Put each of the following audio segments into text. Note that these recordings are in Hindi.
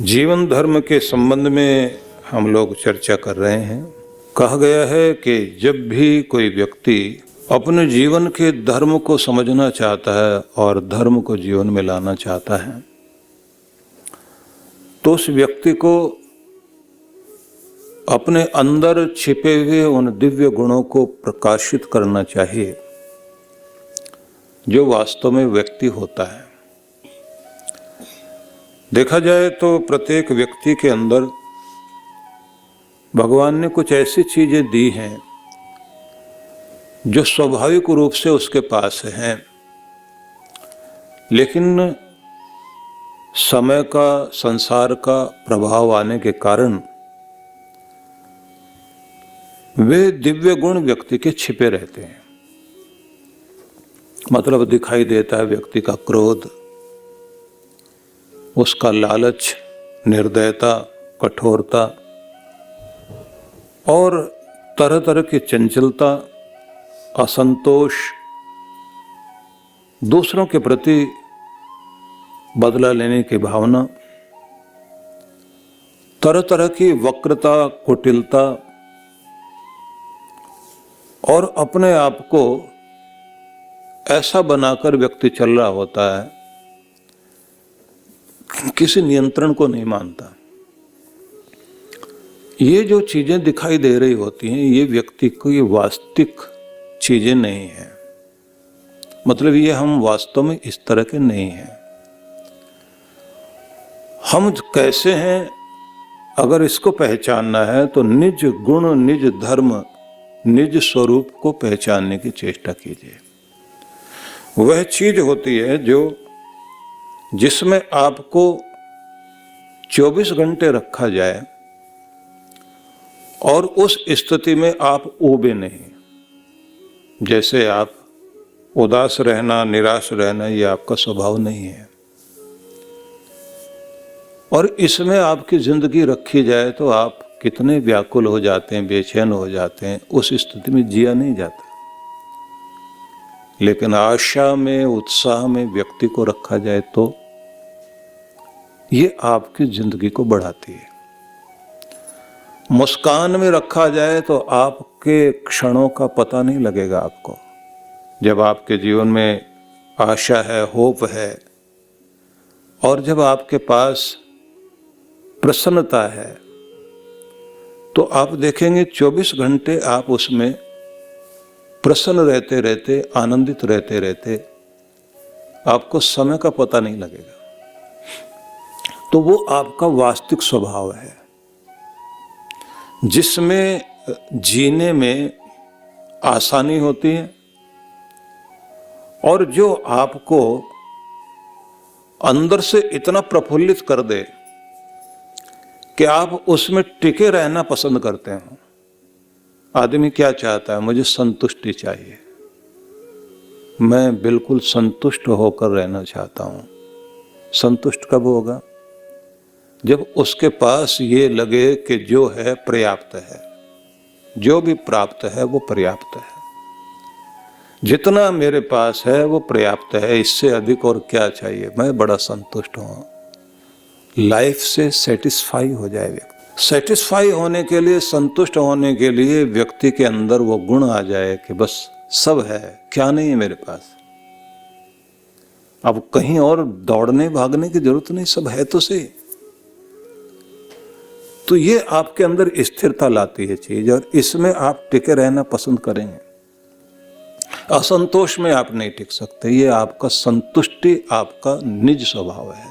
जीवन धर्म के संबंध में हम लोग चर्चा कर रहे हैं। कहा गया है कि जब भी कोई व्यक्ति अपने जीवन के धर्म को समझना चाहता है और धर्म को जीवन में लाना चाहता है तो उस व्यक्ति को अपने अंदर छिपे हुए उन दिव्य गुणों को प्रकाशित करना चाहिए जो वास्तव में व्यक्ति होता है। देखा जाए तो प्रत्येक व्यक्ति के अंदर भगवान ने कुछ ऐसी चीजें दी हैं जो स्वाभाविक रूप से उसके पास हैं, लेकिन समय का, संसार का प्रभाव आने के कारण वे दिव्य गुण व्यक्ति के छिपे रहते हैं। मतलब दिखाई देता है व्यक्ति का क्रोध, उसका लालच, निर्दयता, कठोरता और तरह तरह की चंचलता, असंतोष, दूसरों के प्रति बदला लेने की भावना, तरह तरह की वक्रता, कुटिलता और अपने आप को ऐसा बनाकर व्यक्ति चल रहा होता है, किसी नियंत्रण को नहीं मानता। ये जो चीजें दिखाई दे रही होती हैं ये व्यक्ति की वास्तविक चीजें नहीं हैं। मतलब ये हम वास्तव में इस तरह के नहीं हैं। हम कैसे हैं अगर इसको पहचानना है तो निज गुण, निज धर्म, निज स्वरूप को पहचानने की चेष्टा कीजिए। वह चीज होती है जिसमें आपको 24 घंटे रखा जाए और उस स्थिति में आप ऊबे नहीं। जैसे आप उदास रहना, निराश रहना ये आपका स्वभाव नहीं है, और इसमें आपकी जिंदगी रखी जाए तो आप कितने व्याकुल हो जाते हैं, बेचैन हो जाते हैं। उस स्थिति में जिया नहीं जाता। लेकिन आशा में, उत्साह में व्यक्ति को रखा जाए तो ये आपकी जिंदगी को बढ़ाती है। मुस्कान में रखा जाए तो आपके क्षणों का पता नहीं लगेगा आपको। जब आपके जीवन में आशा है, होप है, और जब आपके पास प्रसन्नता है तो आप देखेंगे 24 घंटे आप उसमें प्रसन्न रहते रहते, आनंदित रहते रहते आपको समय का पता नहीं लगेगा। तो वो आपका वास्तविक स्वभाव है जिसमें जीने में आसानी होती है और जो आपको अंदर से इतना प्रफुल्लित कर दे कि आप उसमें टिके रहना पसंद करते हो। आदमी क्या चाहता है? मुझे संतुष्टि चाहिए, मैं बिल्कुल संतुष्ट होकर रहना चाहता हूं। संतुष्ट कब होगा? जब उसके पास ये लगे कि जो है पर्याप्त है, जो भी प्राप्त है वो पर्याप्त है, जितना मेरे पास है वो पर्याप्त है, इससे अधिक और क्या चाहिए? मैं बड़ा संतुष्ट हूं। लाइफ से सेटिस्फाई हो जाए व्यक्ति। सेटिस्फाई होने के लिए, संतुष्ट होने के लिए व्यक्ति के अंदर वो गुण आ जाए कि बस सब है, क्या नहीं है मेरे पास। अब कहीं और दौड़ने भागने की जरूरत नहीं, सब है तो सही। तो ये आपके अंदर स्थिरता लाती है चीज, और इसमें आप टिके रहना पसंद करेंगे। असंतोष में आप नहीं टिक सकते। ये आपका संतुष्टि आपका निज स्वभाव है।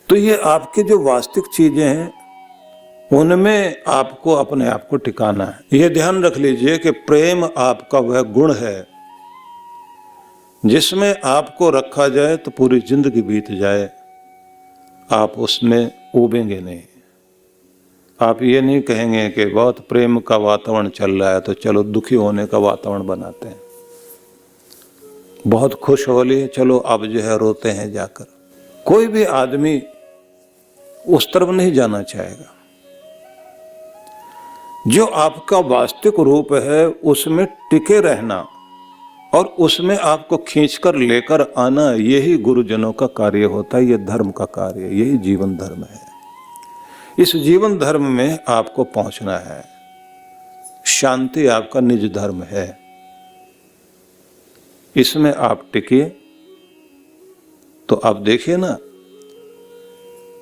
तो ये आपकी जो वास्तविक चीजें हैं उनमें आपको अपने आप को टिकाना है। ये ध्यान रख लीजिए कि प्रेम आपका वह गुण है जिसमें आपको रखा जाए तो पूरी जिंदगी बीत जाए, आप उसमें ऊबेंगे नहीं। आप ये नहीं कहेंगे कि बहुत प्रेम का वातावरण चल रहा है तो चलो दुखी होने का वातावरण बनाते हैं। बहुत खुश हो लिए, चलो अब जो है रोते हैं जाकर। कोई भी आदमी उस तरफ नहीं जाना चाहेगा। जो आपका वास्तविक रूप है उसमें टिके रहना और उसमें आपको खींचकर लेकर आना, यही गुरुजनों का कार्य होता है, ये धर्म का कार्य, यही जीवन धर्म है। इस जीवन धर्म में आपको पहुंचना है। शांति आपका निज धर्म है, इसमें आप टिकिए। तो आप देखिए ना,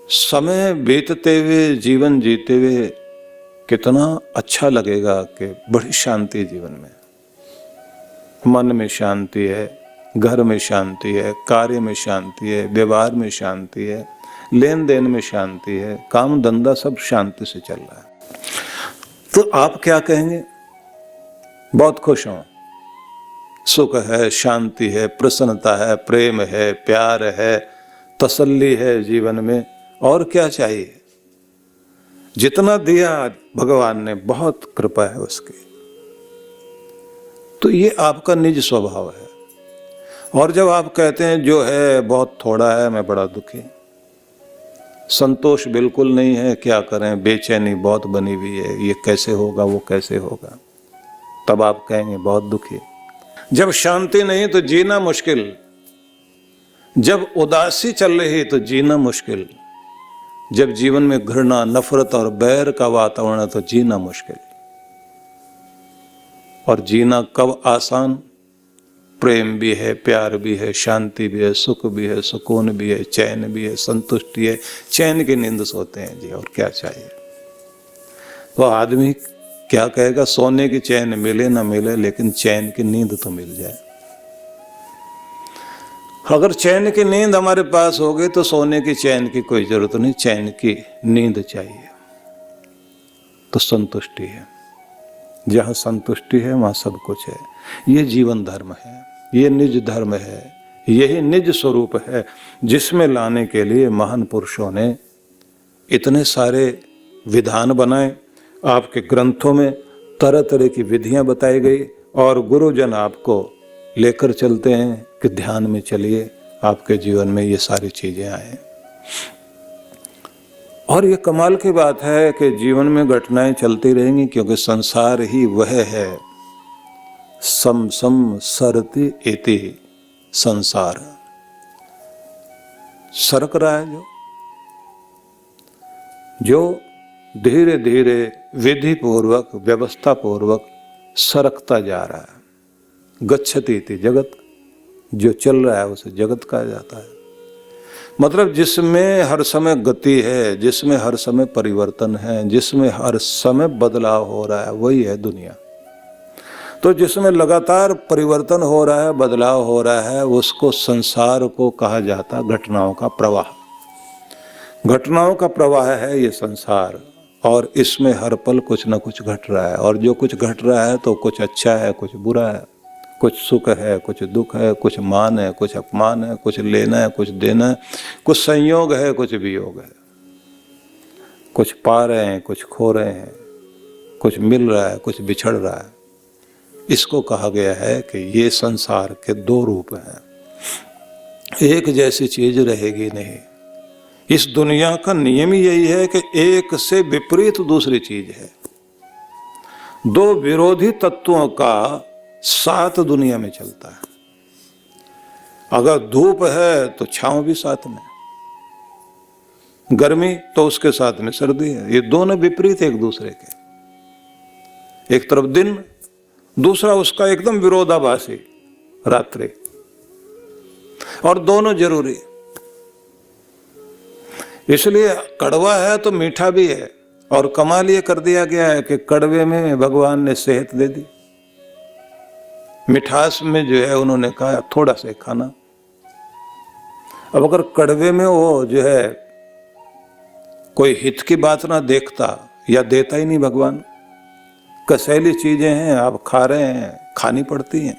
समय बीतते हुए, जीवन जीते हुए कितना अच्छा लगेगा कि बड़ी शांति जीवन में, मन में शांति है, घर में शांति है, कार्य में शांति है, व्यवहार में शांति है, लेन देन में शांति है, काम धंधा सब शांति से चल रहा है। तो आप क्या कहेंगे? बहुत खुश हूं, सुख है, शांति है, प्रसन्नता है, प्रेम है, प्यार है, तसल्ली है जीवन में, और क्या चाहिए? जितना दिया भगवान ने, बहुत कृपा है उसकी। तो ये आपका निज स्वभाव है। और जब आप कहते हैं जो है बहुत थोड़ा है, मैं बड़ा दुखी, संतोष बिल्कुल नहीं है, क्या करें, बेचैनी बहुत बनी हुई है, ये कैसे होगा, वो कैसे होगा, तब आप कहेंगे बहुत दुखी। जब शांति नहीं तो जीना मुश्किल, जब उदासी चल रही तो जीना मुश्किल, जब जीवन में घृणा, नफरत और बैर का वातावरण है तो जीना मुश्किल। और जीना कब आसान? प्रेम भी है, प्यार भी है, शांति भी है, सुख भी है, सुकून भी है, चैन भी है, संतुष्टि है, चैन की नींद सोते हैं जी, और क्या चाहिए? तो आदमी क्या कहेगा? सोने की चैन मिले ना मिले, लेकिन चैन की नींद तो मिल जाए। अगर चैन की नींद हमारे पास हो गई तो सोने की चैन की कोई जरूरत नहीं, चैन की नींद चाहिए। तो संतुष्टि है, जहां संतुष्टि है वहां सब कुछ है। ये जीवन धर्म है, ये निज धर्म है, यही निज स्वरूप है, जिसमें लाने के लिए महान पुरुषों ने इतने सारे विधान बनाए। आपके ग्रंथों में तरह तरह की विधियां बताई गई, और गुरुजन आपको लेकर चलते हैं कि ध्यान में चलिए, आपके जीवन में ये सारी चीजें आए। और ये कमाल की बात है कि जीवन में घटनाएं चलती रहेंगी, क्योंकि संसार ही वह है, सम सम सरति इति संसार, सरक रहा है जो धीरे धीरे विधि पूर्वक, व्यवस्था पूर्वक सरकता जा रहा है। गच्छति इति जगत, जो चल रहा है उसे जगत कहा जाता है। मतलब जिसमें हर समय गति है, जिसमें हर समय परिवर्तन है, जिसमें हर समय बदलाव हो रहा है, वही है दुनिया। तो जिसमें लगातार परिवर्तन हो रहा है, बदलाव हो रहा है, उसको संसार को कहा जाता है घटनाओं का प्रवाह। घटनाओं का प्रवाह है ये संसार, और इसमें हर पल कुछ ना कुछ घट रहा है। और जो कुछ घट रहा है तो कुछ अच्छा है, कुछ बुरा है, कुछ सुख है, कुछ दुख है, कुछ मान है, कुछ अपमान है, कुछ लेना है, कुछ देना है, कुछ संयोग है, कुछ वियोग है, कुछ पा रहे हैं, कुछ खो रहे हैं, कुछ मिल रहा है, कुछ बिछड़ रहा है। इसको कहा गया है कि ये संसार के दो रूप हैं, एक जैसी चीज रहेगी नहीं। इस दुनिया का नियम ही यही है कि एक से विपरीत दूसरी चीज है। दो विरोधी तत्वों का साथ दुनिया में चलता है। अगर धूप है तो छांव भी साथ में, गर्मी तो उसके साथ में सर्दी है। ये दोनों विपरीत एक दूसरे के, एक तरफ दिन, दूसरा उसका एकदम विरोधाभासी रात्रि, और दोनों जरूरी। इसलिए कड़वा है तो मीठा भी है। और कमाल ये कर दिया गया है कि कड़वे में भगवान ने सेहत दे दी, मिठास में जो है उन्होंने कहा थोड़ा से खाना। अब अगर कड़वे में वो जो है कोई हित की बात ना देखता या देता ही नहीं भगवान, कसैली चीजें हैं आप खा रहे हैं, खानी पड़ती हैं।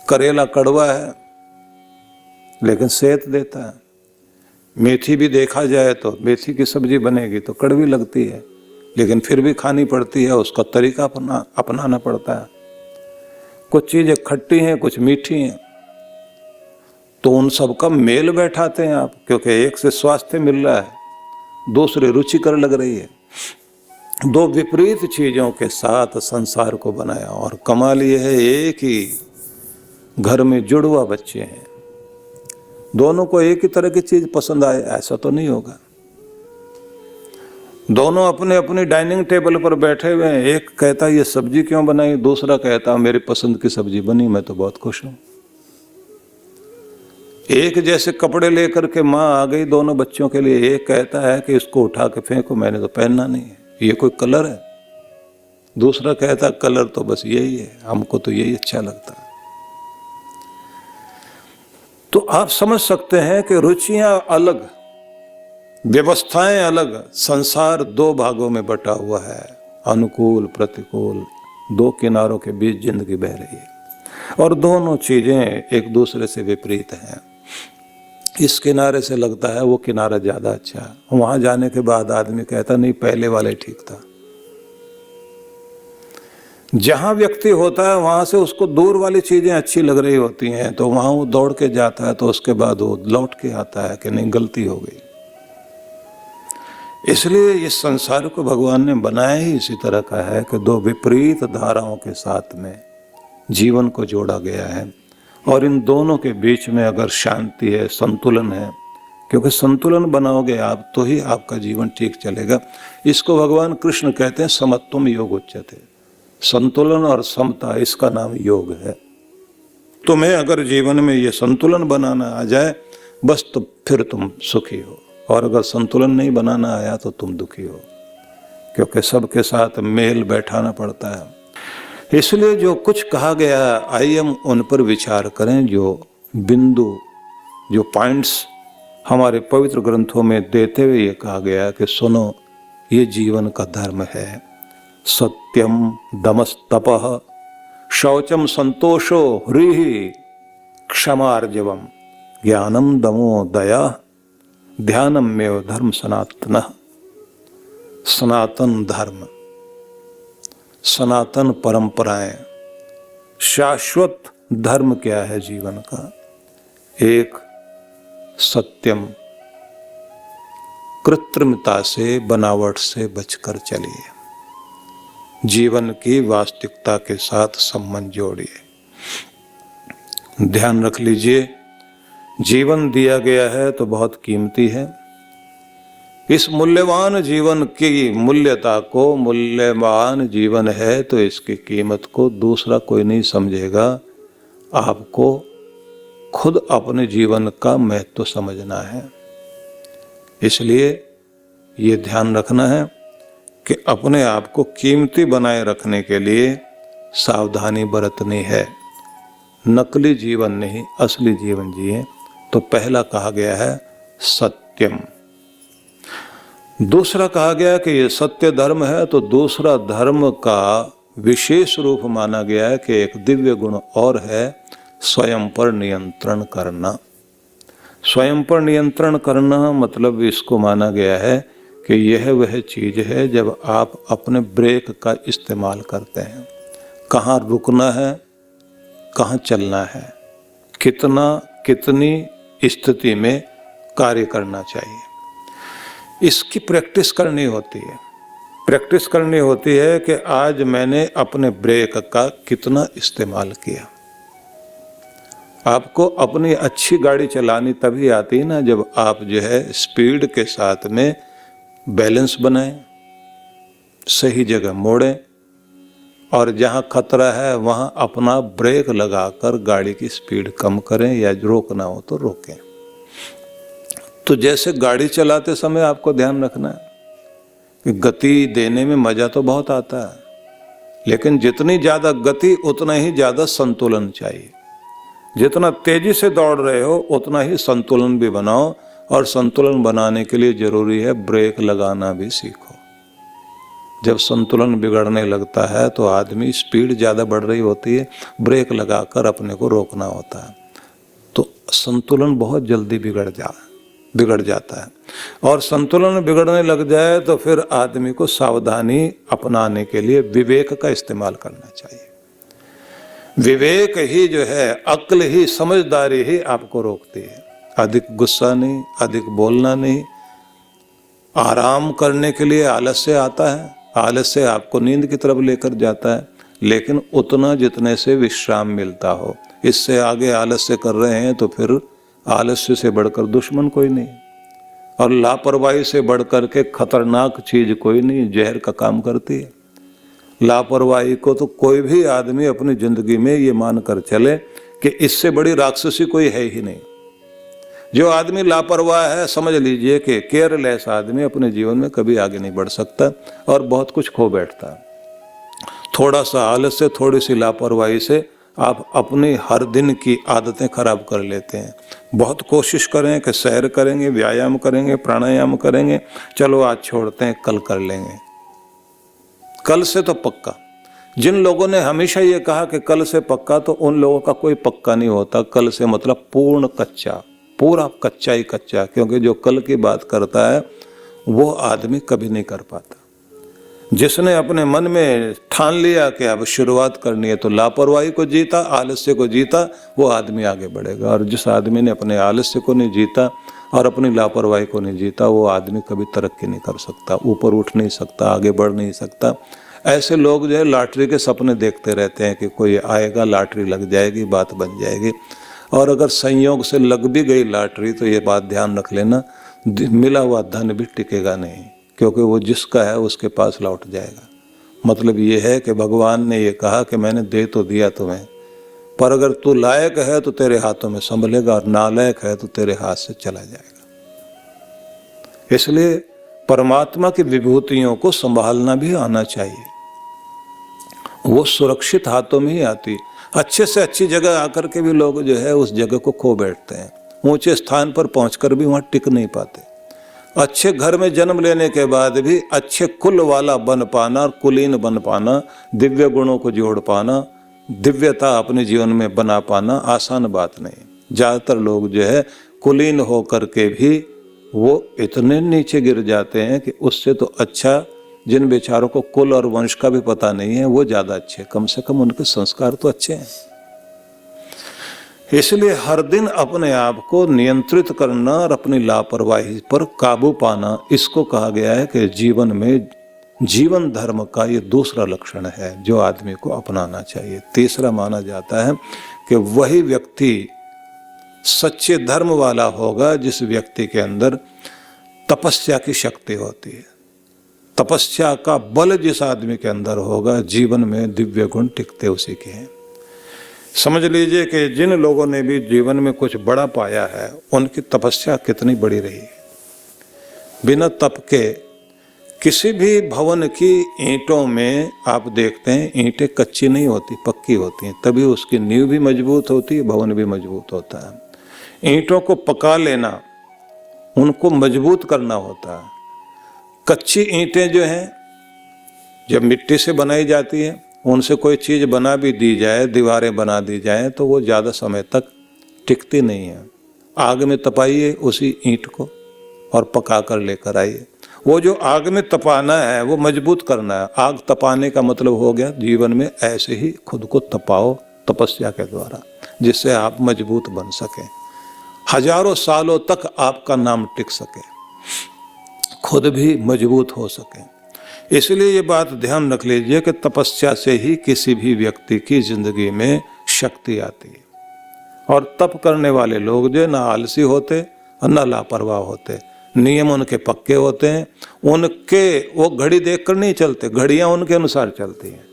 करेला कड़वा है लेकिन सेहत देता है। मेथी भी देखा जाए तो मेथी की सब्जी बनेगी तो कड़वी लगती है, लेकिन फिर भी खानी पड़ती है, उसका तरीका अपनाना पड़ता है। कुछ चीजें खट्टी हैं, कुछ मीठी हैं, तो उन सबका मेल बैठाते हैं आप, क्योंकि एक से स्वास्थ्य मिल रहा है, दूसरे रुचिकर लग रही है। दो विपरीत चीजों के साथ संसार को बनाया। और कमाल ये है एक ही घर में जुड़वा बच्चे हैं, दोनों को एक ही तरह की चीज पसंद आए ऐसा तो नहीं होगा। दोनों अपने अपनी डाइनिंग टेबल पर बैठे हुए हैं, एक कहता ये सब्जी क्यों बनाई, दूसरा कहता मेरी पसंद की सब्जी बनी, मैं तो बहुत खुश हूं। एक जैसे कपड़े लेकर के माँ आ गई दोनों बच्चों के लिए, एक कहता है कि इसको उठा के फेंको, मैंने तो पहनना नहीं है, ये कोई कलर है। दूसरा कहता कलर तो बस यही है, हमको तो यही अच्छा लगता है। तो आप समझ सकते हैं कि रुचियां अलग, व्यवस्थाएं अलग, संसार दो भागों में बटा हुआ है, अनुकूल प्रतिकूल, दो किनारों के बीच जिंदगी बह रही है और दोनों चीजें एक दूसरे से विपरीत हैं। इस किनारे से लगता है वो किनारा ज्यादा अच्छा है, वहां जाने के बाद आदमी कहता नहीं पहले वाला ही ठीक था। जहां व्यक्ति होता है वहां से उसको दूर वाली चीजें अच्छी लग रही होती हैं, तो वहां वो दौड़ के जाता है, तो उसके बाद वो लौट के आता है कि नहीं गलती हो गई। इसलिए इस संसार को भगवान ने बनाया ही इसी तरह का है कि दो विपरीत धाराओं के साथ में जीवन को जोड़ा गया है और इन दोनों के बीच में अगर शांति है, संतुलन है, क्योंकि संतुलन बनाओगे आप तो ही आपका जीवन ठीक चलेगा। इसको भगवान कृष्ण कहते हैं समत्वम योग उच्यते। संतुलन और समता, इसका नाम योग है। तुम्हें अगर जीवन में ये संतुलन बनाना आ जाए बस, तो फिर तुम सुखी हो, और अगर संतुलन नहीं बनाना आया तो तुम दुखी हो, क्योंकि सबके साथ मेल बैठाना पड़ता है। इसलिए जो कुछ कहा गया आइए हम उन पर विचार करें। जो बिंदु, जो पॉइंट्स हमारे पवित्र ग्रंथों में देते हुए ये कहा गया कि सुनो, ये जीवन का धर्म है। सत्यम दमस्तपः शौचम संतोषो ह्रीः क्षमार्जवम ज्ञानम दमो दया ध्यानम में धर्म सनातन। सनातन धर्म, सनातन परंपराएं, शाश्वत धर्म क्या है जीवन का? एक सत्यम, कृत्रिमता से, बनावट से बचकर चलिए, जीवन की वास्तविकता के साथ संबंध जोड़िए। ध्यान रख लीजिए, जीवन दिया गया है तो बहुत कीमती है। इस मूल्यवान जीवन की मूल्यता को, मूल्यवान जीवन है तो इसकी कीमत को दूसरा कोई नहीं समझेगा, आपको खुद अपने जीवन का महत्व समझना है। इसलिए ये ध्यान रखना है कि अपने आप को कीमती बनाए रखने के लिए सावधानी बरतनी है। नकली जीवन नहीं, असली जीवन जिए। तो पहला कहा गया है सत्यम। दूसरा कहा गया कि ये सत्य धर्म है, तो दूसरा धर्म का विशेष रूप माना गया है कि एक दिव्य गुण और है, स्वयं पर नियंत्रण करना। स्वयं पर नियंत्रण करना मतलब इसको माना गया है कि यह वह चीज है जब आप अपने ब्रेक का इस्तेमाल करते हैं। कहाँ रुकना है, कहाँ चलना है, कितना, कितनी स्थिति में कार्य करना चाहिए, इसकी प्रैक्टिस करनी होती है। प्रैक्टिस करनी होती है कि आज मैंने अपने ब्रेक का कितना इस्तेमाल किया। आपको अपनी अच्छी गाड़ी चलानी तभी आती है ना जब आप जो है स्पीड के साथ में बैलेंस बनाएं, सही जगह मोड़ें, और जहां खतरा है वहां अपना ब्रेक लगाकर गाड़ी की स्पीड कम करें या रोकना हो तो रोकें। तो जैसे गाड़ी चलाते समय आपको ध्यान रखना है कि गति देने में मजा तो बहुत आता है, लेकिन जितनी ज्यादा गति उतना ही ज्यादा संतुलन चाहिए। जितना तेजी से दौड़ रहे हो उतना ही संतुलन भी बनाओ, और संतुलन बनाने के लिए जरूरी है ब्रेक लगाना भी सीखो। जब संतुलन बिगड़ने लगता है तो आदमी, स्पीड ज़्यादा बढ़ रही होती है, ब्रेक लगाकर अपने को रोकना होता है, तो संतुलन बहुत जल्दी बिगड़ जाता है। और संतुलन बिगड़ने लग जाए तो फिर आदमी को सावधानी अपनाने के लिए विवेक का इस्तेमाल करना चाहिए। विवेक ही जो है, अक्ल ही, समझदारी ही आपको रोकती है। अधिक गुस्सा नहीं, अधिक बोलना नहीं। आराम करने के लिए आलस्य आता है, आलस्य आपको नींद की तरफ लेकर जाता है, लेकिन उतना जितने से विश्राम मिलता हो, इससे आगे आलस्य कर रहे हैं तो फिर आलस्य से बढ़कर दुश्मन कोई नहीं, और लापरवाही से बढ़कर के खतरनाक चीज कोई नहीं, जहर का काम करती है। लापरवाही को तो कोई भी आदमी अपनी जिंदगी में ये मानकर चले कि इससे बड़ी राक्षसी कोई है ही नहीं। जो आदमी लापरवाह है, समझ लीजिए कि केयरलेस आदमी अपने जीवन में कभी आगे नहीं बढ़ सकता और बहुत कुछ खो बैठता है। थोड़ा सा आलस्य, थोड़ी सी लापरवाही से आप अपनी हर दिन की आदतें खराब कर लेते हैं। बहुत कोशिश करें कि सैर करेंगे, व्यायाम करेंगे, प्राणायाम करेंगे, चलो आज छोड़ते हैं, कल कर लेंगे। कल से तो पक्का। जिन लोगों ने हमेशा ये कहा कि कल से पक्का, तो उन लोगों का कोई पक्का नहीं होता। कल से मतलब पूर्ण कच्चा, पूरा कच्चा ही कच्चा, क्योंकि जो कल की बात करता है वो आदमी कभी नहीं कर पाता। जिसने अपने मन में ठान लिया कि अब शुरुआत करनी है, तो लापरवाही को जीता, आलस्य को जीता, वो आदमी आगे बढ़ेगा। और जिस आदमी ने अपने आलस्य को नहीं जीता और अपनी लापरवाही को नहीं जीता, वो आदमी कभी तरक्की नहीं कर सकता, ऊपर उठ नहीं सकता, आगे बढ़ नहीं सकता। ऐसे लोग जो है लॉटरी के सपने देखते रहते हैं कि कोई आएगा, लॉटरी लग जाएगी, बात बन जाएगी। और अगर संयोग से लग भी गई लॉटरी, तो ये बात ध्यान रख लेना, मिला हुआ धन भी टिकेगा नहीं, क्योंकि वो जिसका है उसके पास लौट जाएगा। मतलब ये है कि भगवान ने ये कहा कि मैंने दे तो दिया तुम्हें, पर अगर तू लायक है तो तेरे हाथों में संभलेगा, और नालायक है तो तेरे हाथ से चला जाएगा। इसलिए परमात्मा की विभूतियों को संभालना भी आना चाहिए। वो सुरक्षित हाथों में ही आती। अच्छे से अच्छी जगह आकर के भी लोग जो है उस जगह को खो बैठते हैं, ऊंचे स्थान पर पहुंचकर भी वहां टिक नहीं पाते। अच्छे घर में जन्म लेने के बाद भी अच्छे कुल वाला बन पाना और कुलीन बन पाना, दिव्य गुणों को जोड़ पाना, दिव्यता अपने जीवन में बना पाना आसान बात नहीं। ज़्यादातर लोग जो है कुलीन होकर के भी वो इतने नीचे गिर जाते हैं कि उससे तो अच्छा जिन बेचारों को कुल और वंश का भी पता नहीं है वो ज़्यादा अच्छे, कम से कम उनके संस्कार तो अच्छे हैं। इसलिए हर दिन अपने आप को नियंत्रित करना और अपनी लापरवाही पर काबू पाना, इसको कहा गया है कि जीवन में जीवन धर्म का ये दूसरा लक्षण है जो आदमी को अपनाना चाहिए। तीसरा माना जाता है कि वही व्यक्ति सच्चे धर्म वाला होगा जिस व्यक्ति के अंदर तपस्या की शक्ति होती है। तपस्या का बल जिस आदमी के अंदर होगा, जीवन में दिव्य गुण टिकते उसी के हैं। समझ लीजिए कि जिन लोगों ने भी जीवन में कुछ बड़ा पाया है, उनकी तपस्या कितनी बड़ी रही है। बिना तप के किसी भी भवन की ईंटों में आप देखते हैं, ईंटें कच्ची नहीं होती, पक्की होती हैं, तभी उसकी नींव भी मजबूत होती है, भवन भी मजबूत होता है। ईंटों को पका लेना, उनको मजबूत करना होता है। कच्ची ईंटें जो हैं, जब मिट्टी से बनाई जाती है, उनसे कोई चीज़ बना भी दी जाए, दीवारें बना दी जाए, तो वो ज़्यादा समय तक टिकती नहीं है। आग में तपाइए उसी ईंट को और पका कर लेकर आइए। वो जो आग में तपाना है वो मजबूत करना है। आग तपाने का मतलब हो गया जीवन में ऐसे ही खुद को तपाओ तपस्या के द्वारा, जिससे आप मजबूत बन सकें, हजारों सालों तक आपका नाम टिक सके, खुद भी मजबूत हो सके। इसलिए ये बात ध्यान रख लीजिए कि तपस्या से ही किसी भी व्यक्ति की जिंदगी में शक्ति आती है। और तप करने वाले लोग जो ना आलसी होते और ना लापरवाह होते, नियम उनके पक्के होते हैं। उनके वो घड़ी देखकर नहीं चलते, घड़ियां उनके अनुसार चलती हैं।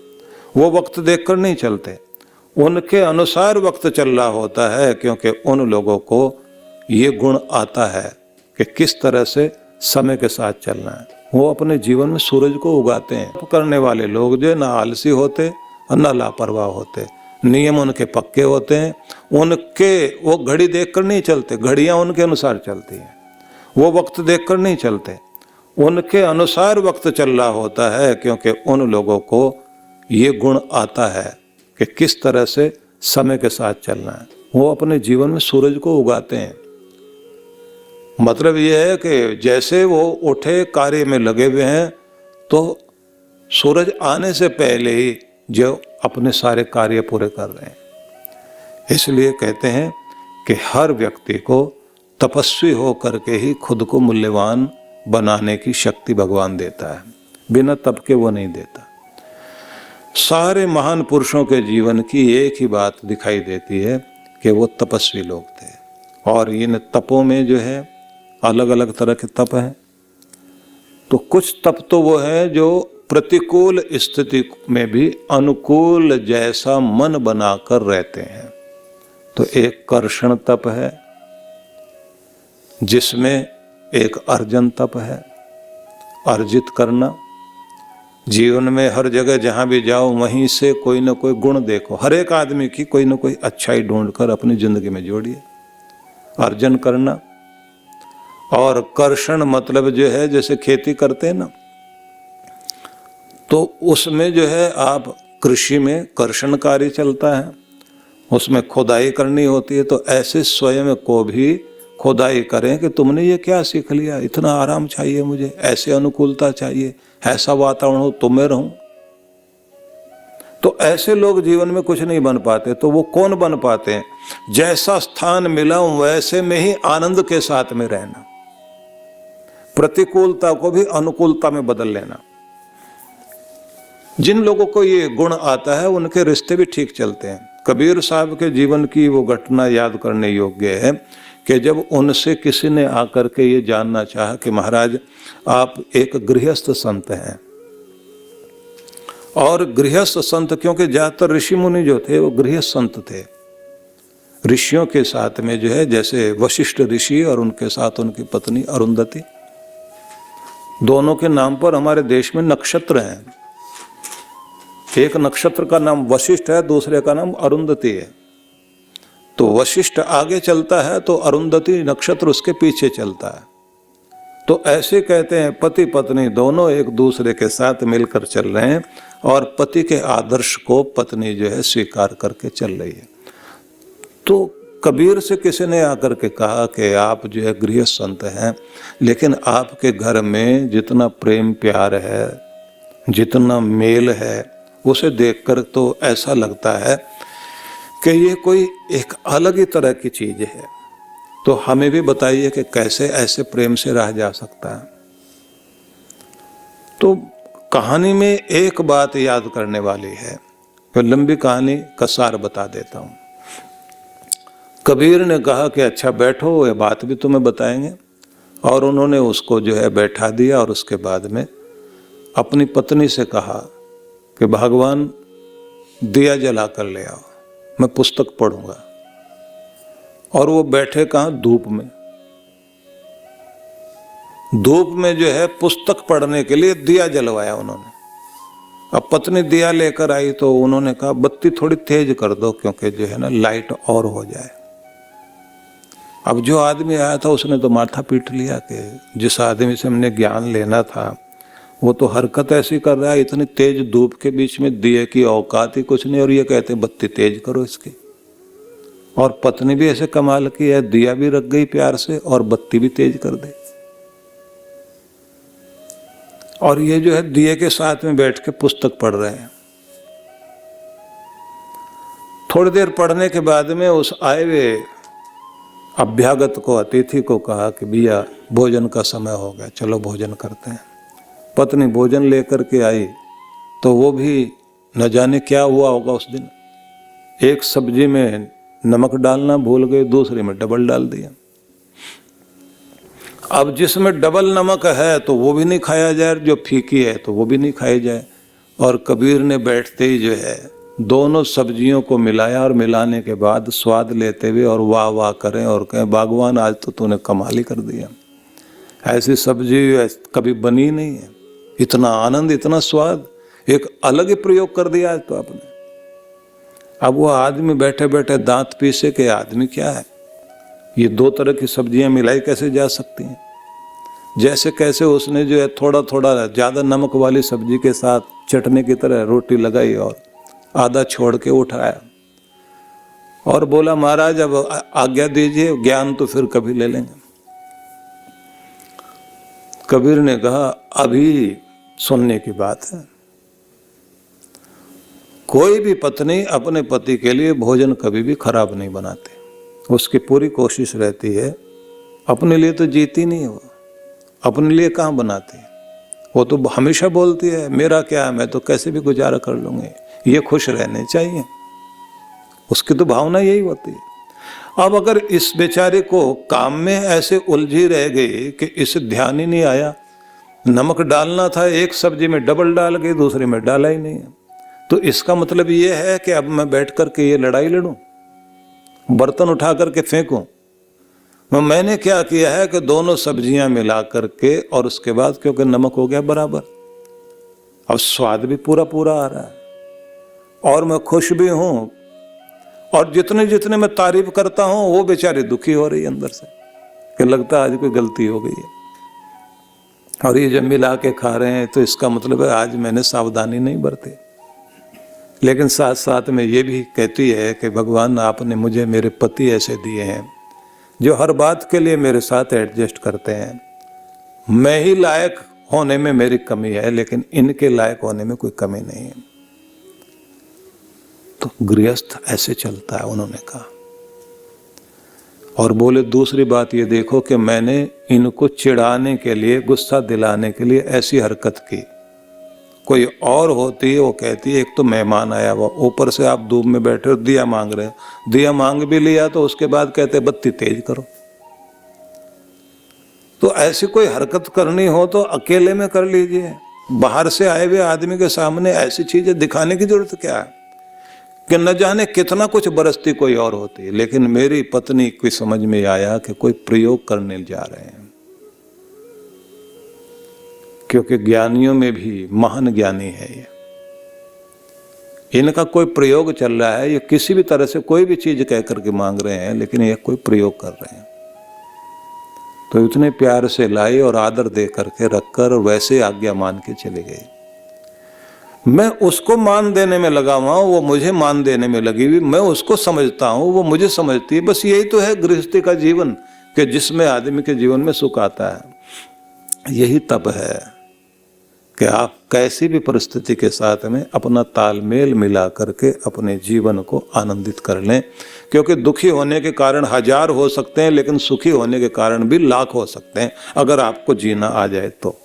वो वक्त देखकर नहीं चलते, उनके अनुसार वक्त चल रहा होता है, क्योंकि उन लोगों को ये गुण आता है कि किस तरह से समय के साथ चलना है। वो अपने जीवन में सूरज को उगाते हैं। तप करने वाले लोग जो ना आलसी होते और ना लापरवाह होते, नियम उनके पक्के होते हैं। उनके वो घड़ी देखकर नहीं चलते, घड़ियां उनके अनुसार चलती हैं। वो वक्त देखकर नहीं चलते, उनके अनुसार वक्त चल रहा होता है, क्योंकि उन लोगों को ये गुण आता है कि किस तरह से समय के साथ चलना है। वो अपने जीवन में सूरज को उगाते हैं। मतलब ये है कि जैसे वो उठे कार्य में लगे हुए हैं, तो सूरज आने से पहले ही जो अपने सारे कार्य पूरे कर रहे हैं। इसलिए कहते हैं कि हर व्यक्ति को तपस्वी हो करके ही खुद को मूल्यवान बनाने की शक्ति भगवान देता है, बिना तप के वो नहीं देता। सारे महान पुरुषों के जीवन की एक ही बात दिखाई देती है कि वो तपस्वी लोग थे। और इन तपों में जो है अलग अलग तरह के तप हैं। तो कुछ तप तो वो है जो प्रतिकूल स्थिति में भी अनुकूल जैसा मन बनाकर रहते हैं। तो एक कर्षण तप है, जिसमें एक अर्जन तप है, अर्जित करना। जीवन में हर जगह जहां भी जाओ वहीं से कोई ना कोई गुण देखो, हर एक आदमी की कोई ना कोई अच्छाई ढूंढकर अपनी जिंदगी में जोड़िए, अर्जन करना। और कर्षण मतलब जो है जैसे खेती करते हैं ना, तो उसमें जो है आप कृषि में कर्षण कार्य चलता है, उसमें खुदाई करनी होती है। तो ऐसे स्वयं को भी खुदाई करें कि तुमने ये क्या सीख लिया, इतना आराम चाहिए मुझे, ऐसे अनुकूलता चाहिए, ऐसा वातावरण हो तो मैं रहूं। तो ऐसे लोग जीवन में कुछ नहीं बन पाते। तो वो कौन बन पाते हैं? जैसा स्थान मिला वैसे में ही आनंद के साथ में रहना, प्रतिकूलता को भी अनुकूलता में बदल लेना। जिन लोगों को ये गुण आता है उनके रिश्ते भी ठीक चलते हैं। कबीर साहब के जीवन की वो घटना याद करने योग्य है कि जब उनसे किसी ने आकर के ये जानना चाहा कि महाराज आप एक गृहस्थ संत हैं, और गृहस्थ संत क्योंकि ज्यादातर ऋषि मुनि जो थे वो गृहस्थ संत थे। ऋषियों के साथ में जो है जैसे वशिष्ठ ऋषि और उनके साथ उनकी पत्नी अरुंधति, दोनों के नाम पर हमारे देश में नक्षत्र हैं। एक नक्षत्र का नाम वशिष्ठ है, दूसरे का नाम अरुंधति है। तो वशिष्ठ आगे चलता है तो अरुंधति नक्षत्र उसके पीछे चलता है। तो ऐसे कहते हैं पति पत्नी दोनों एक दूसरे के साथ मिलकर चल रहे हैं और पति के आदर्श को पत्नी जो है स्वीकार करके चल रही है। तो कबीर से किसी ने आकर के कहा कि आप जो है गृहस्थ संत हैं, लेकिन आपके घर में जितना प्रेम प्यार है, जितना मेल है, उसे देखकर तो ऐसा लगता है कि ये कोई एक अलग ही तरह की चीज है। तो हमें भी बताइए कि कैसे ऐसे प्रेम से रहा जा सकता है। तो कहानी में एक बात याद करने वाली है, तो लंबी कहानी का सार बता देता हूं। कबीर ने कहा कि अच्छा बैठो, ये बात भी तुम्हें बताएंगे। और उन्होंने उसको जो है बैठा दिया और उसके बाद में अपनी पत्नी से कहा कि भगवान दिया जला कर ले आओ, मैं पुस्तक पढ़ूंगा। और वो बैठे कहाँ? धूप में। धूप में जो है पुस्तक पढ़ने के लिए दिया जलवाया उन्होंने। अब पत्नी दिया लेकर आई तो उन्होंने कहा बत्ती थोड़ी तेज कर दो, क्योंकि जो है ना लाइट और हो जाए। अब जो आदमी आया था उसने तो माथा पीट लिया कि जिस आदमी से हमने ज्ञान लेना था वो तो हरकत ऐसी कर रहा है, इतनी तेज धूप के बीच में दिए की औकात ही कुछ नहीं, और ये कहते बत्ती तेज करो इसकी। और पत्नी भी ऐसे कमाल की है, दिया भी रख गई प्यार से और बत्ती भी तेज कर दे। और ये जो है दिए के साथ में बैठ के पुस्तक पढ़ रहे हैं। थोड़ी देर पढ़ने के बाद में उस आए हुए अभ्यागत को, अतिथि को कहा कि भैया भोजन का समय हो गया, चलो भोजन करते हैं। पत्नी भोजन लेकर के आई तो वो भी न जाने क्या हुआ होगा उस दिन, एक सब्जी में नमक डालना भूल गए, दूसरे में डबल डाल दिया। अब जिसमें डबल नमक है तो वो भी नहीं खाया जाए, जो फीकी है तो वो भी नहीं खाई जाए। और कबीर ने बैठते ही जो है दोनों सब्जियों को मिलाया और मिलाने के बाद स्वाद लेते हुए और वाह वाह करें और कहें भगवान आज तो तूने कमाल ही कर दिया, ऐसी सब्जी कभी बनी नहीं है, इतना आनंद, इतना स्वाद, एक अलग ही प्रयोग कर दिया आज तो आपने। अब वो आदमी बैठे बैठे दांत पीसे के आदमी क्या है, ये दो तरह की सब्जियां मिलाई कैसे जा सकती हैं। जैसे कैसे उसने जो है थोड़ा थोड़ा ज्यादा नमक वाली सब्जी के साथ चटनी की तरह रोटी लगाई और आधा छोड़ के उठाया और बोला महाराज अब आज्ञा दीजिए, ज्ञान तो फिर कभी ले लेंगे। कबीर ने कहा अभी सुनने की बात है, कोई भी पत्नी अपने पति के लिए भोजन कभी भी खराब नहीं बनाती, उसकी पूरी कोशिश रहती है। अपने लिए तो जीती नहीं वो, अपने लिए कहाँ बनाती है, वो तो हमेशा बोलती है मेरा क्या है, मैं तो कैसे भी गुजारा कर लूंगी, ये खुश रहने चाहिए, उसकी तो भावना यही होती है। अब अगर इस बेचारे को काम में ऐसे उलझी रह गई कि इसे ध्यान ही नहीं आया, नमक डालना था एक सब्जी में डबल डाल गई, दूसरे में डाला ही नहीं है, तो इसका मतलब ये है कि अब मैं बैठ करके ये लड़ाई लड़ूं, बर्तन उठा करके फेंकूं। मैंने क्या किया है कि दोनों सब्जियां मिला करके और उसके बाद क्योंकि नमक हो गया बराबर, अब स्वाद भी पूरा पूरा आ रहा है और मैं खुश भी हूं, और जितने जितने मैं तारीफ करता हूं वो बेचारी दुखी हो रही है अंदर से कि लगता है आज कोई गलती हो गई है। और ये जब मिला के खा रहे हैं तो इसका मतलब है आज मैंने सावधानी नहीं बरती। लेकिन साथ साथ में ये भी कहती है कि भगवान आपने मुझे मेरे पति ऐसे दिए हैं जो हर बात के लिए मेरे साथ एडजस्ट करते हैं। मैं ही लायक होने में मेरी कमी है, लेकिन इनके लायक होने में कोई कमी नहीं है। तो गृहस्थ ऐसे चलता है, उन्होंने कहा। और बोले दूसरी बात ये देखो कि मैंने इनको चिढ़ाने के लिए, गुस्सा दिलाने के लिए ऐसी हरकत की। कोई और होती है वो कहती है एक तो मेहमान आया हुआ, ऊपर से आप धूप में बैठे हो, दिया मांग रहे हो, दिया मांग भी लिया तो उसके बाद कहते बत्ती तेज करो। तो ऐसी कोई हरकत करनी हो तो अकेले में कर लीजिए, बाहर से आए हुए आदमी के सामने ऐसी चीजें दिखाने की जरूरत क्या है कि न जाने कितना कुछ बरसती कोई और होती है। लेकिन मेरी पत्नी की समझ में आया कि कोई प्रयोग करने जा रहे हैं, क्योंकि ज्ञानियों में भी महान ज्ञानी है ये, इनका कोई प्रयोग चल रहा है। ये किसी भी तरह से कोई भी चीज कह करके मांग रहे हैं, लेकिन ये कोई प्रयोग कर रहे हैं। तो इतने प्यार से लाई और आदर दे करके रखकर और वैसे आज्ञा मान के चले गए। मैं उसको मान देने में लगा हुआ हूं, वो मुझे मान देने में लगी हुई। मैं उसको समझता हूं, वो मुझे समझती है। बस यही तो है गृहस्थी का जीवन, कि जिसमें आदमी के जीवन में सुख आता है। यही तप है कि आप कैसी भी परिस्थिति के साथ में अपना तालमेल मिला करके अपने जीवन को आनंदित कर लें। क्योंकि दुखी होने के कारण 1000 हो सकते हैं, लेकिन सुखी होने के कारण भी लाख हो सकते हैं, अगर आपको जीना आ जाए तो।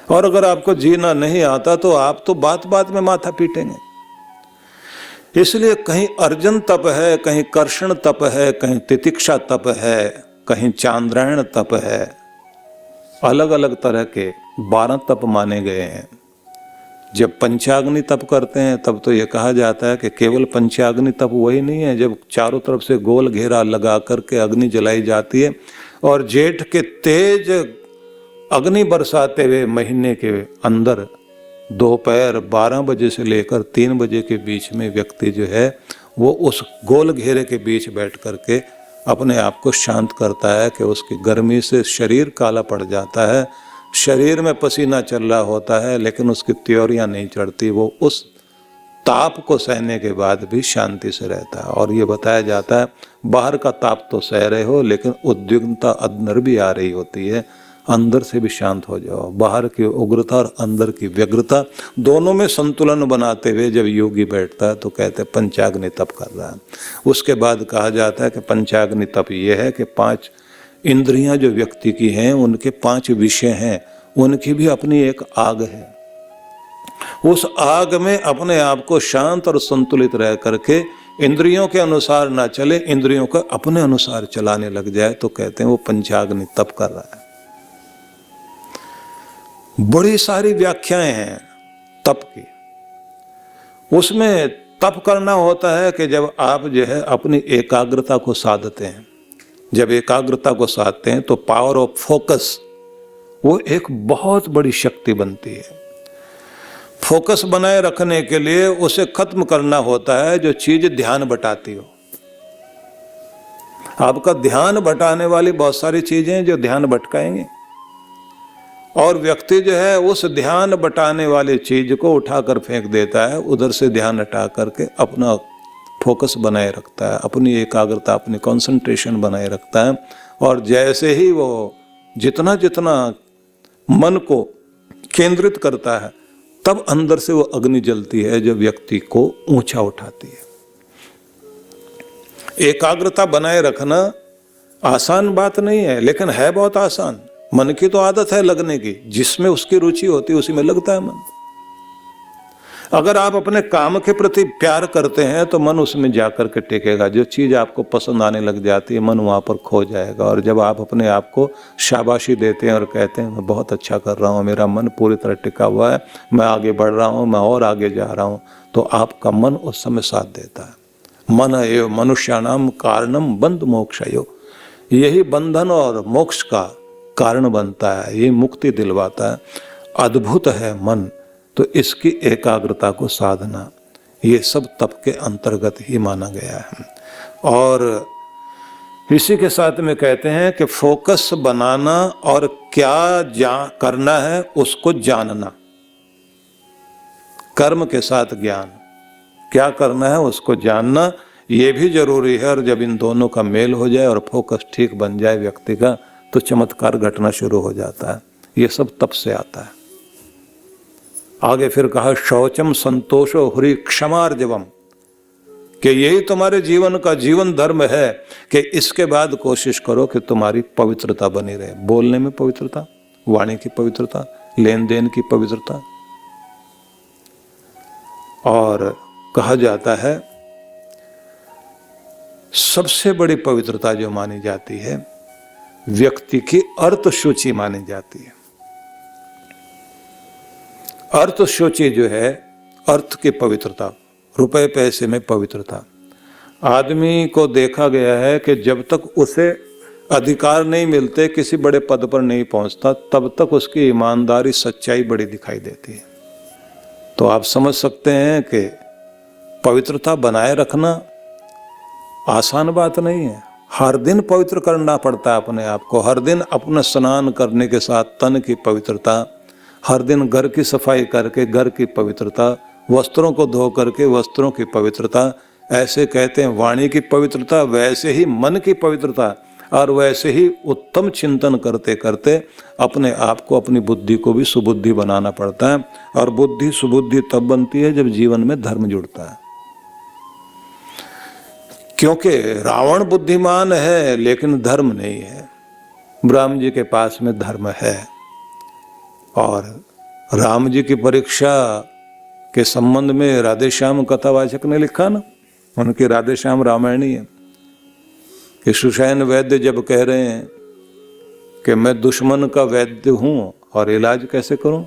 और अगर आपको जीना नहीं आता तो आप तो बात बात में माथा पीटेंगे। इसलिए कहीं अर्जन तप है, कहीं कर्षण तप है, कहीं तितिक्षा तप है, कहीं चांद्रायण तप है। अलग अलग तरह के 12 तप माने गए हैं। जब पंचाग्नि तप करते हैं तब तो ये कहा जाता है कि केवल पंचाग्नि तप वही नहीं है जब चारों तरफ से गोल घेरा लगा करके अग्नि जलाई जाती है और जेठ के तेज अग्नि बरसाते हुए महीने के अंदर दोपहर 12 बजे से लेकर 3 बजे के बीच में व्यक्ति जो है वो उस गोल घेरे के बीच बैठ करके अपने आप को शांत करता है कि उसकी गर्मी से शरीर काला पड़ जाता है, शरीर में पसीना चल रहा होता है, लेकिन उसकी त्योरियां नहीं चढ़ती। वो उस ताप को सहने के बाद भी शांति से रहता है। और ये बताया जाता है बाहर का ताप तो सह रहे हो, लेकिन उद्विग्नता अंदर भी आ रही होती है, अंदर से भी शांत हो जाओ। बाहर की उग्रता और अंदर की व्यग्रता दोनों में संतुलन बनाते हुए जब योगी बैठता है तो कहते हैं पंचाग्नि तप कर रहा है। उसके बाद कहा जाता है कि पंचाग्नि तप ये है कि 5 इंद्रियां जो व्यक्ति की हैं उनके 5 विषय हैं, उनकी भी अपनी एक आग है। उस आग में अपने आप को शांत और संतुलित रह करके इंद्रियों के अनुसार ना चले, इंद्रियों को अपने अनुसार चलाने लग जाए तो कहते हैं वो पंचाग्नि तप कर रहा है। बड़ी सारी व्याख्याएं हैं तप की। उसमें तप करना होता है कि जब आप जो है अपनी एकाग्रता को साधते हैं। जब एकाग्रता को साधते हैं तो पावर ऑफ फोकस वो एक बहुत बड़ी शक्ति बनती है। फोकस बनाए रखने के लिए उसे खत्म करना होता है जो चीज ध्यान बटाती हो। आपका ध्यान बटाने वाली बहुत सारी चीजें जो ध्यान भटकाएंगे, और व्यक्ति जो है उस ध्यान बटाने वाली चीज को उठाकर फेंक देता है, उधर से ध्यान हटा करके अपना फोकस बनाए रखता है, अपनी एकाग्रता, अपनी कंसंट्रेशन बनाए रखता है। और जैसे ही वो जितना जितना मन को केंद्रित करता है तब अंदर से वो अग्नि जलती है जो व्यक्ति को ऊंचा उठाती है। एकाग्रता बनाए रखना आसान बात नहीं है, लेकिन है बहुत आसान। मन की तो आदत है लगने की, जिसमें उसकी रुचि होती है उसी में लगता है मन। अगर आप अपने काम के प्रति प्यार करते हैं तो मन उसमें जाकर के टिकेगा। जो चीज़ आपको पसंद आने लग जाती है मन वहाँ पर खो जाएगा। और जब आप अपने आप को शाबाशी देते हैं और कहते हैं मैं बहुत अच्छा कर रहा हूँ, मेरा मन पूरी तरह टिका हुआ है, मैं आगे बढ़ रहा हूँ, मैं और आगे जा रहा हूँ, तो आपका मन उस समय साथ देता है। मन एव मनुष्याणाम कारणम बंध मोक्षयो, यही बंधन और मोक्ष का कारण बनता है, ये मुक्ति दिलवाता है। अद्भुत है मन, तो इसकी एकाग्रता को साधना ये सब तप के अंतर्गत ही माना गया है। और इसी के साथ में कहते हैं कि फोकस बनाना और क्या करना है उसको जानना, कर्म के साथ ज्ञान, क्या करना है उसको जानना ये भी जरूरी है। और जब इन दोनों का मेल हो जाए और फोकस ठीक बन जाए व्यक्ति का, तो चमत्कार घटना शुरू हो जाता है। ये सब तप से आता है। आगे फिर कहा शौचम संतोषो हुरी क्षमार्जवम, कि यही तुम्हारे जीवन का जीवन धर्म है कि इसके बाद कोशिश करो कि तुम्हारी पवित्रता बनी रहे। बोलने में पवित्रता, वाणी की पवित्रता, लेन देन की पवित्रता। और कहा जाता है सबसे बड़ी पवित्रता जो मानी जाती है व्यक्ति की अर्थ सूची मानी जाती है। अर्थ सूची जो है, अर्थ की पवित्रता, रुपए पैसे में पवित्रता। आदमी को देखा गया है कि जब तक उसे अधिकार नहीं मिलते, किसी बड़े पद पर नहीं पहुंचता, तब तक उसकी ईमानदारी सच्चाई बड़ी दिखाई देती है। तो आप समझ सकते हैं कि पवित्रता बनाए रखना आसान बात नहीं है। हर दिन पवित्र करना पड़ता है अपने आप को। हर दिन अपना स्नान करने के साथ तन की पवित्रता, हर दिन घर की सफाई करके घर की पवित्रता, वस्त्रों को धो करके वस्त्रों की पवित्रता। ऐसे कहते हैं वाणी की पवित्रता, वैसे ही मन की पवित्रता, और वैसे ही उत्तम चिंतन करते करते अपने आप को, अपनी बुद्धि को भी सुबुद्धि बनाना पड़ता है। और बुद्धि सुबुद्धि तब बनती है जब जीवन में धर्म जुड़ता है। क्योंकि रावण बुद्धिमान है लेकिन धर्म नहीं है। ब्रह्म जी के पास में धर्म है। और राम जी की परीक्षा के संबंध में राधेश्याम कथावाचक ने लिखा ना, उनकी राधेश्याम रामायणी है, कि सुषैन वैद्य जब कह रहे हैं कि मैं दुश्मन का वैद्य हूं और इलाज कैसे करूं,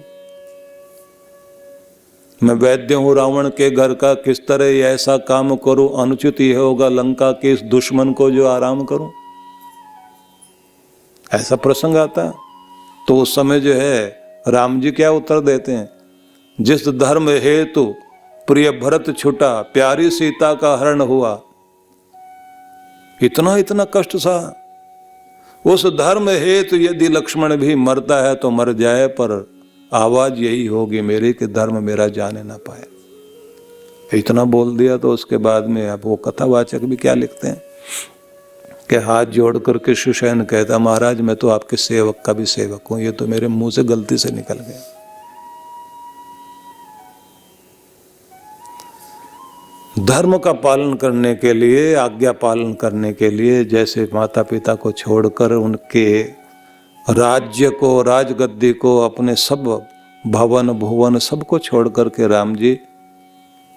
मैं वैद्य हूं रावण के घर का, किस तरह ऐसा काम करूं अनुचित यह होगा लंका के इस दुश्मन को जो आराम करूं, ऐसा प्रसंग आता है। तो उस समय जो है राम जी क्या उत्तर देते हैं, जिस धर्म हेतु प्रिय भरत छुटा, प्यारी सीता का हरण हुआ। इतना इतना कष्ट सा, उस धर्म हेतु यदि लक्ष्मण भी मरता है तो मर जाए, पर आवाज यही होगी मेरी कि धर्म मेरा जाने ना पाए। इतना बोल दिया। तो उसके बाद में अब वो कथावाचक भी क्या लिखते हैं कि हाथ जोड़ करके सुषैन कहता, महाराज मैं तो आपके सेवक का भी सेवक हूं, ये तो मेरे मुंह से गलती से निकल गया। धर्म का पालन करने के लिए, आज्ञा पालन करने के लिए, जैसे माता पिता को छोड़कर उनके राज्य को, राजगद्दी को, अपने सब भवन भुवन सबको छोड़ करके राम जी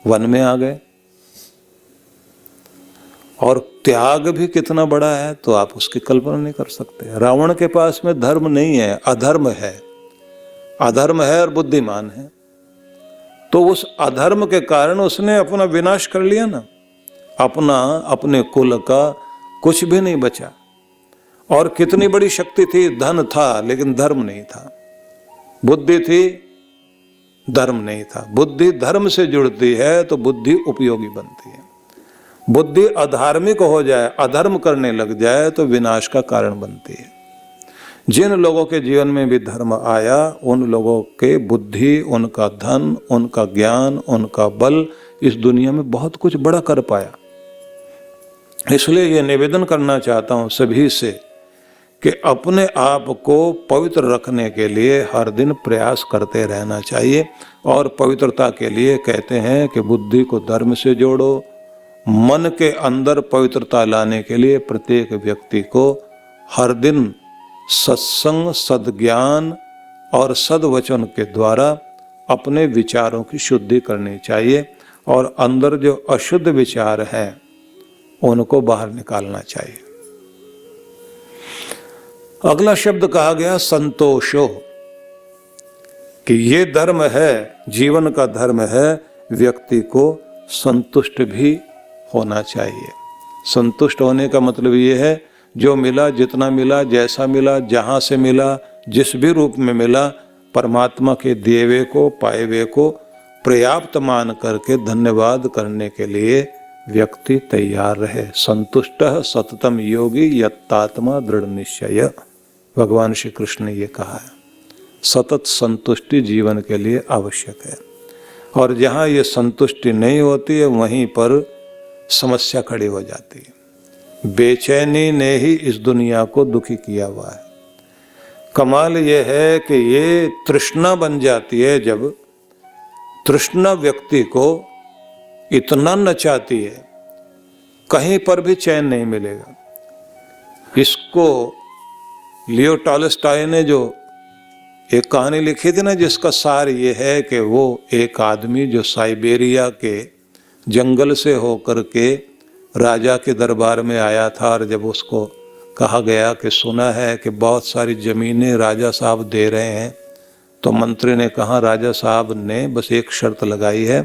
वन में आ गए। और त्याग भी कितना बड़ा है तो आप उसकी कल्पना नहीं कर सकते। रावण के पास में धर्म नहीं है, अधर्म है। अधर्म है और बुद्धिमान है, तो उस अधर्म के कारण उसने अपना विनाश कर लिया ना। अपने कुल का कुछ भी नहीं बचा। और कितनी बड़ी शक्ति थी, धन था लेकिन धर्म नहीं था, बुद्धि थी धर्म नहीं था। बुद्धि धर्म से जुड़ती है तो बुद्धि उपयोगी बनती है। बुद्धि अधार्मिक हो जाए, अधर्म करने लग जाए तो विनाश का कारण बनती है। जिन लोगों के जीवन में भी धर्म आया, उन लोगों के बुद्धि, उनका धन, उनका ज्ञान, उनका बल इस दुनिया में बहुत कुछ बड़ा कर पाया। इसलिए ये निवेदन करना चाहता हूँ सभी से कि अपने आप को पवित्र रखने के लिए हर दिन प्रयास करते रहना चाहिए। और पवित्रता के लिए कहते हैं कि बुद्धि को धर्म से जोड़ो। मन के अंदर पवित्रता लाने के लिए प्रत्येक व्यक्ति को हर दिन सत्संग, सद्ज्ञान और सद्वचन के द्वारा अपने विचारों की शुद्धि करनी चाहिए और अंदर जो अशुद्ध विचार हैं उनको बाहर निकालना चाहिए। अगला शब्द कहा गया संतोषो, कि ये धर्म है, जीवन का धर्म है, व्यक्ति को संतुष्ट भी होना चाहिए। संतुष्ट होने का मतलब ये है जो मिला, जितना मिला, जैसा मिला, जहां से मिला, जिस भी रूप में मिला, परमात्मा के दिए हुए को, पाए हुए को पर्याप्त मान करके धन्यवाद करने के लिए व्यक्ति तैयार रहे। संतुष्टः सततम योगी यत्तात्मा दृढ़ निश्चय, भगवान श्री कृष्ण ने ये कहा है। सतत संतुष्टि जीवन के लिए आवश्यक है, और जहाँ ये संतुष्टि नहीं होती है वहीं पर समस्या खड़ी हो जाती है। बेचैनी ने ही इस दुनिया को दुखी किया हुआ है। कमाल ये है कि ये तृष्णा बन जाती है जब तृष्णा व्यक्ति को इतना नचाती है, कहीं पर भी चैन नहीं मिलेगा। इसको लियो टॉलस्टॉय ने जो एक कहानी लिखी थी ना, जिसका सार ये है कि वो एक आदमी जो साइबेरिया के जंगल से होकर के राजा के दरबार में आया था, और जब उसको कहा गया कि सुना है कि बहुत सारी ज़मीनें राजा साहब दे रहे हैं, तो मंत्री ने कहा, राजा साहब ने बस एक शर्त लगाई है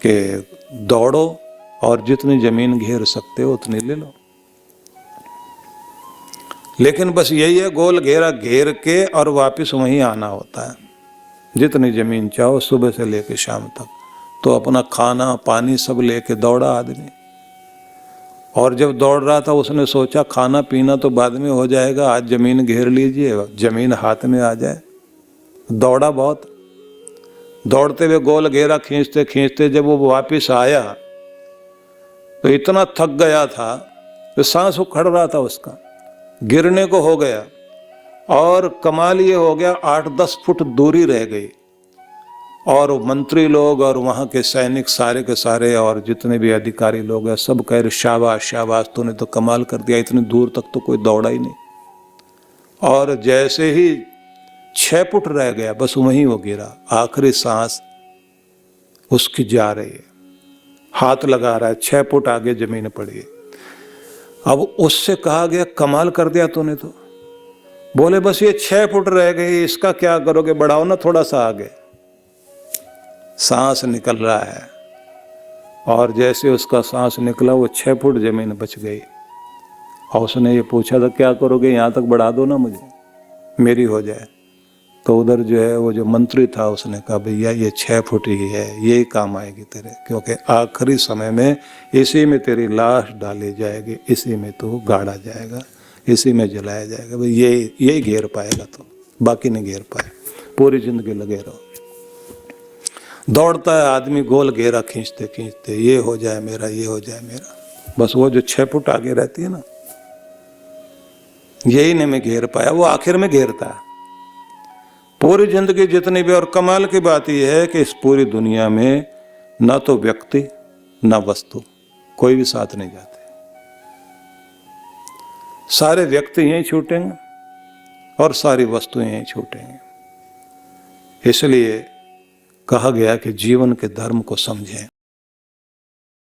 कि दौड़ो और जितनी ज़मीन घेर सकते हो उतनी ले लो। लेकिन बस यही है, गोल घेरा घेर के और वापस वहीं आना होता है। जितनी ज़मीन चाहो सुबह से लेकर शाम तक। तो अपना खाना पानी सब लेके दौड़ा आदमी, और जब दौड़ रहा था उसने सोचा खाना पीना तो बाद में हो जाएगा, आज ज़मीन घेर लीजिए, ज़मीन हाथ में आ जाए। दौड़ा बहुत, दौड़ते हुए गोल घेरा खींचते खींचते जब वो वापस आया तो इतना थक गया था कि सांस उखड़ रहा था उसका, गिरने को हो गया। और कमाल ये हो गया, 8-10 फुट दूरी रह गई, और मंत्री लोग और वहाँ के सैनिक सारे के सारे और जितने भी अधिकारी लोग हैं सब कह रहे शाबाश शाबाश, तूने तो कमाल कर दिया, इतनी दूर तक तो कोई दौड़ा ही नहीं। और जैसे ही 6 फुट रह गया बस वहीं वो गिरा, आखिरी सांस उसकी जा रही है, हाथ लगा रहा है, 6 फुट आगे जमीन पड़ी है। अब उससे कहा गया कमाल कर दिया तूने तो। बोले बस ये 6 फुट रह गई, इसका क्या करोगे, बढ़ाओ ना थोड़ा सा आगे। सांस निकल रहा है, और जैसे उसका सांस निकला वो 6 फुट जमीन बच गई। और उसने ये पूछा था क्या करोगे, यहाँ तक बढ़ा दो ना मुझे, मेरी हो जाए। तो उधर जो है वो जो मंत्री था उसने कहा भैया ये 6 फुट ही है, यही काम आएगी तेरे, क्योंकि आखिरी समय में इसी में तेरी लाश डाली जाएगी, इसी में तू गाड़ा जाएगा, इसी में जलाया जाएगा। भाई यही घेर पाएगा, तो बाकी नहीं घेर पाए। पूरी जिंदगी लगे रहो। दौड़ता है आदमी गोल घेरा खींचते खींचते, ये हो जाए मेरा, ये हो जाए मेरा। बस वो जो 6 फुट आगे रहती है ना, यही नहीं मैं घेर पाया, वो आखिर में घेरता है पूरी जिंदगी जितनी भी। और कमाल की बात यह है कि इस पूरी दुनिया में न तो व्यक्ति न वस्तु कोई भी साथ नहीं जाते, सारे व्यक्ति यहीं छूटेंगे और सारी वस्तुएं यहीं छूटेंगे। इसलिए कहा गया कि जीवन के धर्म को समझें।